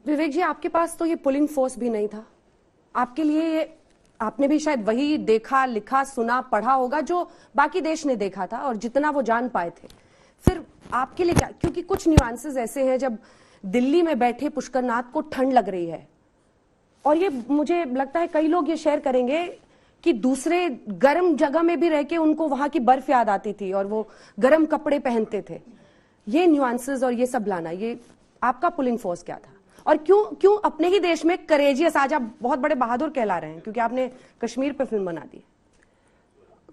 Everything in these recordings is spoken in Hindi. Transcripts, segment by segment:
विवेक जी, आपके पास तो ये पुलिंग फोर्स भी नहीं था। आपके लिए ये, आपने भी शायद वही देखा, लिखा, सुना, पढ़ा होगा जो बाकी देश ने देखा था और जितना वो जान पाए थे। फिर आपके लिए क्या, क्योंकि कुछ न्यूआंसेस ऐसे हैं, जब दिल्ली में बैठे पुष्कर नाथ को ठंड लग रही है, और ये मुझे लगता है कई लोग ये शेयर करेंगे कि दूसरे गर्म जगह में भी रह के उनको वहां की बर्फ याद आती थी और वो गर्म कपड़े पहनते थे। ये न्यूआंसेस और ये सब लाना, ये आपका पुलिंग फोर्स क्या था? और क्यों अपने ही देश में करेजियस, आज आप बहुत बड़े बहादुर कहला रहे हैं क्योंकि आपने कश्मीर पे फिल्म बना दी।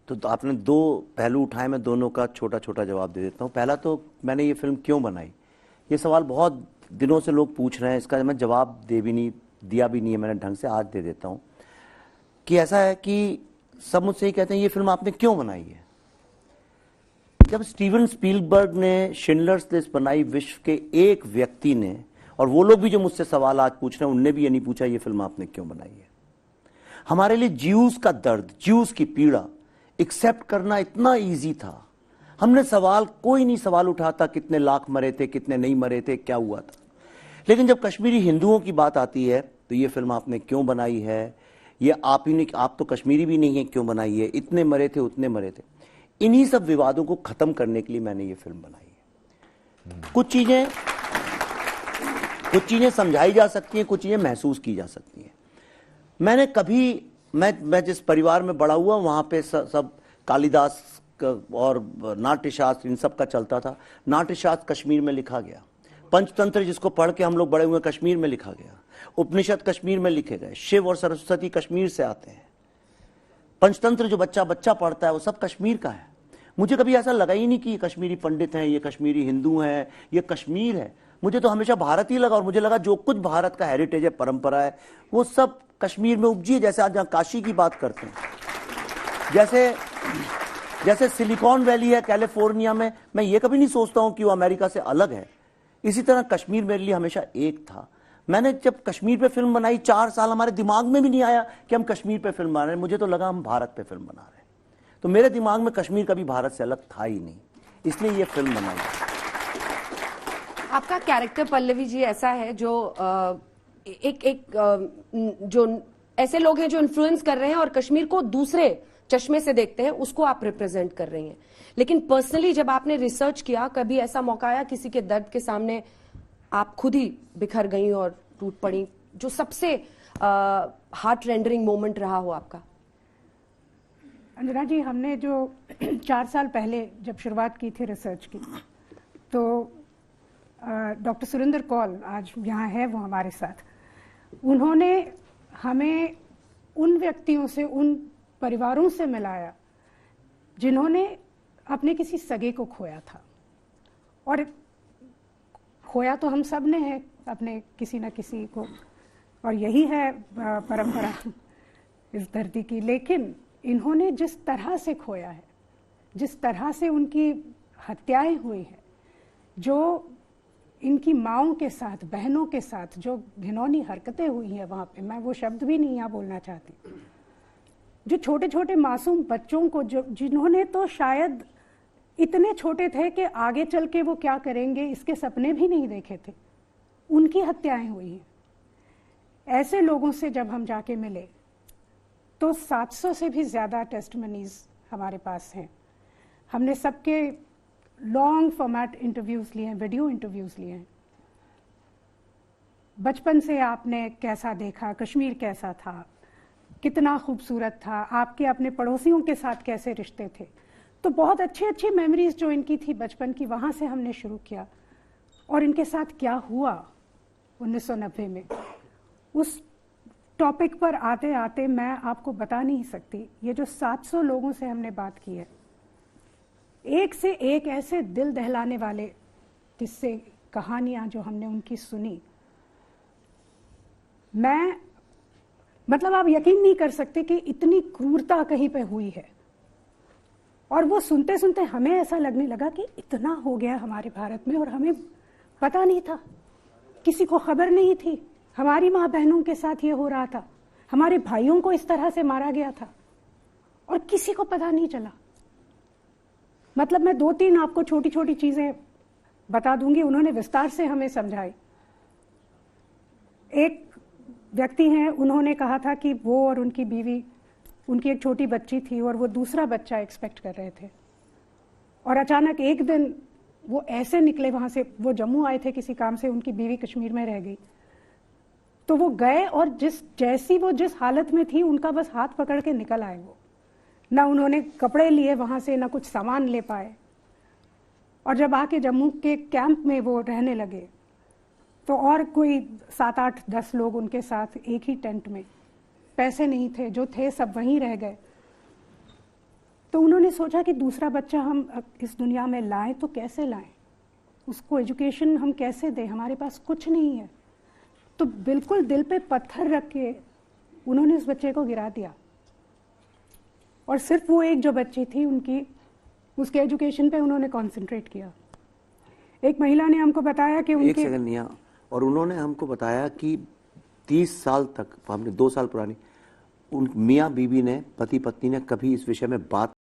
तो आपने दो पहलू उठाए, मैं दोनों का छोटा छोटा जवाब दे देता हूं। पहला, तो मैंने ये फिल्म क्यों बनाई, ये सवाल बहुत दिनों से लोग पूछ रहे हैं, इसका मैं जवाब दिया भी नहीं है मैंने ढंग से, आज दे देता हूं। कि ऐसा है कि सब मुझसे ही कहते हैं ये फिल्म आपने क्यों बनाई है। जब स्टीवन स्पीलबर्ग ने शिंडलर्स लिस्ट बनाई, विश्व के एक व्यक्ति ने, और वो लोग भी जो मुझसे सवाल आज पूछ रहे हैं उनने भी ये नहीं पूछा ये फिल्म आपने क्यों बनाई है। हमारे लिए ज्यूज का दर्द, ज्यूज की पीड़ा एक्सेप्ट करना इतना इजी था। हमने कोई नहीं सवाल उठाता कितने लाख मरे थे, कितने नहीं मरे थे, क्या हुआ था। लेकिन जब कश्मीरी हिंदुओं की बात आती है तो ये फिल्म आपने क्यों बनाई है, ये आप ही ने, आप तो कश्मीरी भी नहीं है, क्यों बनाई है, इतने मरे थे, उतने मरे थे। इन्हीं सब विवादों को खत्म करने के लिए मैंने ये फिल्म बनाई है। कुछ चीजें समझाई जा सकती हैं, कुछ चीजें महसूस की जा सकती हैं। मैंने कभी, मैं जिस परिवार में बड़ा हुआ वहां पे सब कालिदास और नाट्यशास्त्र इन सब का चलता था। नाट्यशास्त्र कश्मीर में लिखा गया, पंचतंत्र जिसको पढ़ के हम लोग बड़े हुए कश्मीर में लिखा गया, उपनिषद कश्मीर में लिखे गए, शिव और सरस्वती कश्मीर से आते हैं, पंचतंत्र जो बच्चा पढ़ता है वो सब कश्मीर का है। मुझे कभी ऐसा लगा ही नहीं कि ये कश्मीरी पंडित हैं, ये कश्मीरी हिंदू हैं, ये कश्मीर है। मुझे तो हमेशा भारत ही लगा, और मुझे लगा जो कुछ भारत का हेरिटेज है, परंपरा है, वो सब कश्मीर में उपजी है। जैसे आज जहाँ काशी की बात करते हैं, जैसे सिलिकॉन वैली है कैलिफोर्निया में, मैं ये कभी नहीं सोचता हूं कि वो अमेरिका से अलग है। इसी तरह कश्मीर मेरे लिए हमेशा एक था। मैंने जब कश्मीर पे फिल्म बनाई, 4 साल हमारे दिमाग में भी नहीं आया कि हम कश्मीर पे फिल्म बना रहे हैं। मुझे तो लगा हम भारत पे फिल्म बना रहे हैं। तो मेरे दिमाग में कश्मीर कभी भारत से अलग था ही नहीं, इसलिए ये फिल्म बनाई। आपका कैरेक्टर पल्लवी जी ऐसा है जो जो ऐसे लोग हैं जो इन्फ्लुएंस कर रहे हैं और कश्मीर को दूसरे चश्मे से देखते हैं, उसको आप रिप्रेजेंट कर रही हैं। लेकिन पर्सनली जब आपने रिसर्च किया, कभी ऐसा मौका आया किसी के दर्द के सामने आप खुद ही बिखर गई और टूट पड़ी, जो सबसे हार्ट रेंडरिंग मोमेंट रहा हो आपका? अंजना जी, हमने जो 4 साल पहले जब शुरुआत की थी रिसर्च की, तो डॉक्टर सुरेंद्र कौल आज यहाँ है, वो हमारे साथ, उन्होंने हमें उन व्यक्तियों से, उन परिवारों से मिलाया जिन्होंने अपने किसी सगे को खोया था। और खोया तो हम सब ने है अपने किसी न किसी को, और यही है परंपरा इस धरती की। लेकिन इन्होंने जिस तरह से खोया है, जिस तरह से उनकी हत्याएं हुई हैं, जो इनकी माओं के साथ, बहनों के साथ जो घिनौनी हरकतें हुई हैं वहाँ पे, मैं वो शब्द भी नहीं यहाँ बोलना चाहती। जो छोटे छोटे मासूम बच्चों को, जिन्होंने तो शायद इतने छोटे थे कि आगे चल के वो क्या करेंगे इसके सपने भी नहीं देखे थे, उनकी हत्याएं हुई हैं। ऐसे लोगों से जब हम जाके मिले तो 700 से भी ज़्यादा टेस्टमनीज हमारे पास हैं। हमने सबके लॉन्ग फॉर्मेट इंटरव्यूज़ लिए हैं, वीडियो इंटरव्यूज़ लिए हैं। बचपन से आपने कैसा देखा, कश्मीर कैसा था, कितना खूबसूरत था, आपके अपने पड़ोसियों के साथ कैसे रिश्ते थे। तो बहुत अच्छी अच्छी मेमोरीज जो इनकी थी बचपन की, वहाँ से हमने शुरू किया। और इनके साथ क्या हुआ 1990 में, उस टॉपिक पर आते आते मैं आपको बता नहीं सकती। ये जो 700 लोगों से हमने बात की है, एक से एक ऐसे दिल दहलाने वाले किस्से, कहानियां जो हमने उनकी सुनी, मतलब आप यकीन नहीं कर सकते कि इतनी क्रूरता कहीं पे हुई है। और वो सुनते सुनते हमें ऐसा लगने लगा कि इतना हो गया हमारे भारत में और हमें पता नहीं था, किसी को खबर नहीं थी। हमारी माँ बहनों के साथ ये हो रहा था, हमारे भाइयों को इस तरह से मारा गया था और किसी को पता नहीं चला। मतलब मैं 2-3 आपको छोटी छोटी चीजें बता दूंगी, उन्होंने विस्तार से हमें समझाई। एक व्यक्ति हैं, उन्होंने कहा था कि वो और उनकी बीवी, उनकी एक छोटी बच्ची थी और वो दूसरा बच्चा एक्सपेक्ट कर रहे थे, और अचानक एक दिन वो ऐसे निकले वहाँ से, वो जम्मू आए थे किसी काम से, उनकी बीवी कश्मीर में रह गई, तो वो गए और जिस हालत में थी उनका बस हाथ पकड़ के निकल आए वो, ना उन्होंने कपड़े लिए वहाँ से, ना कुछ सामान ले पाए। और जब आके जम्मू के कैंप में वो रहने लगे तो और कोई 7, 8, 10 लोग उनके साथ एक ही टेंट में, पैसे नहीं थे, जो थे सब वहीं रह गए। तो उन्होंने सोचा कि दूसरा बच्चा हम इस दुनिया में लाएं तो कैसे लाएं, उसको एजुकेशन हम कैसे दें, हमारे पास कुछ नहीं है। तो बिल्कुल दिल पे पत्थर रख के उन्होंने उस बच्चे को गिरा दिया, और सिर्फ वो एक जो बच्ची थी उसके एजुकेशन पे उन्होंने कंसंट्रेट किया। एक महिला ने हमको बताया कि उनके, एक सेकंड निया, और उन्होंने हमको बताया कि 30 साल तक, हमने 2 साल पुरानी, उन मियाँ बीवी ने, पति पत्नी ने कभी इस विषय में बात